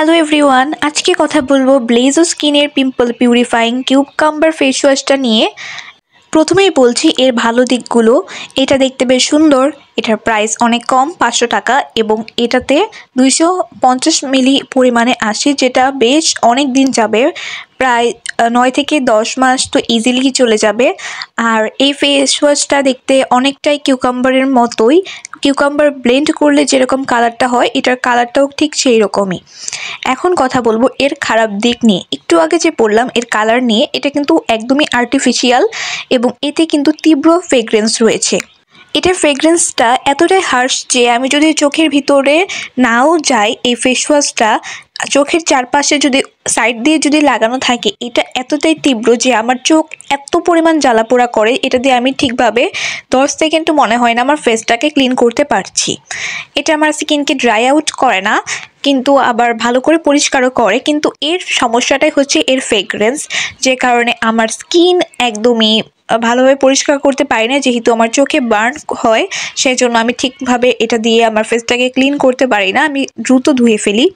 Hello everyone, আজকে কথা বলবো ব্লেজো স্কিনের পিম্পল পিউরিফাইং কিউকাম্বার ফেস ওয়াশটা নিয়ে। প্রথমেই বলছি এর ভালো দিকগুলো। এটা দেখতে বেশ সুন্দর, এটার প্রাইস অনেক কম, 500 টাকা, এবং এটাতে 250 মিলি পরিমাণে আসে, যেটা বেশ অনেক দিন যাবে, প্রায় 9 থেকে 10 মাস তো ইজিলি চলে যাবে। আর এই ফেস ওয়াশটা দেখতে অনেকটাই কিউকাম্বারের মতোই, কিউকাম্বার ব্লেন্ড করলে যেরকম কালারটা হয় এটার কালারটাও ঠিক সেই রকমই। এখন কথা বলবো এর খারাপ দিক নিয়ে। একটু আগে যে বললাম এর কালার নিয়ে, এটা কিন্তু একদমই আর্টিফিশিয়াল এবং এতে কিন্তু তীব্র ফ্রেগ্রেন্স রয়েছে। এটার ফ্রেগ্রেন্সটা এতটাই হার্শ যে আমি যদি চোখের ভিতরে নাও যাই, এই ফেস ওয়াশটা চোখের চারপাশে যদি সাইড দিয়ে যদি লাগানো থাকে, এটা এতটাই তীব্র যে আমার চোখ এত পরিমাণ জ্বালাপোড়া করে, এটা দিয়ে আমি ঠিকভাবে 10 সেকেন্ডও মনে হয় না আমার ফেসটাকে ক্লিন করতে পারছি। এটা আমার স্কিনকে ড্রাই আউট করে না, কিন্তু আবার ভালো করে পরিষ্কারও করে, কিন্তু এর সমস্যাটাই হচ্ছে এর ফ্রেগ্রেন্স, যে কারণে আমার স্কিন একদমই ভালোভাবে পরিষ্কার করতে পারি না। যেহেতু আমার চোখে বার্ন হয়, সেই জন্য আমি ঠিকভাবে এটা দিয়ে আমার ফেসটাকে ক্লিন করতে পারি না, আমি দ্রুত ধুয়ে ফেলি।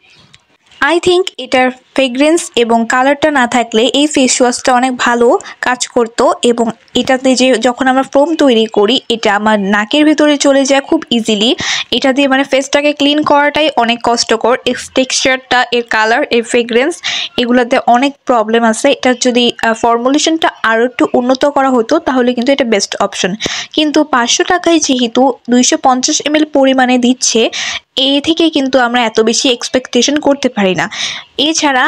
আই থিঙ্ক এটার ফ্রেগ্রেন্স এবং কালারটা না থাকলে এই ফেস ওয়াশটা অনেক ভালো কাজ করতো, এবং এটাতে যে যখন আমরা ফোম তৈরি করি এটা আমার নাকের ভিতরে চলে যায় খুব ইজিলি। এটা দিয়ে মানে ফেসটাকে ক্লিন করাটাই অনেক কষ্টকর। এর টেক্সচারটা, এর কালার, এর ফ্রেগ্রেন্স, এগুলোতে অনেক প্রবলেম আছে। এটার যদি ফর্মুলেশনটা আরও একটু উন্নত করা হতো তাহলে কিন্তু এটা বেস্ট অপশন। কিন্তু 500 টাকায় যেহেতু 250 ml পরিমাণে দিচ্ছে, এই থেকে কিন্তু আমরা এত বেশি এক্সপেকটেশন করতে পারি না। এছাড়া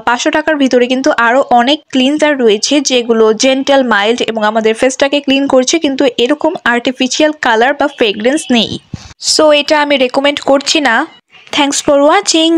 500 টাকার ভিতরে কিন্তু আরও অনেক ক্লিনজার রয়েছে যেগুলো জেন্টাল, মাইল্ড এবং আমাদের ফেসটাকে ক্লিন করছে, কিন্তু এরকম আর্টিফিশিয়াল কালার বা ফ্রেগ্রেন্স নেই। সো এটা আমি রেকমেন্ড করছি না। Thanks for watching.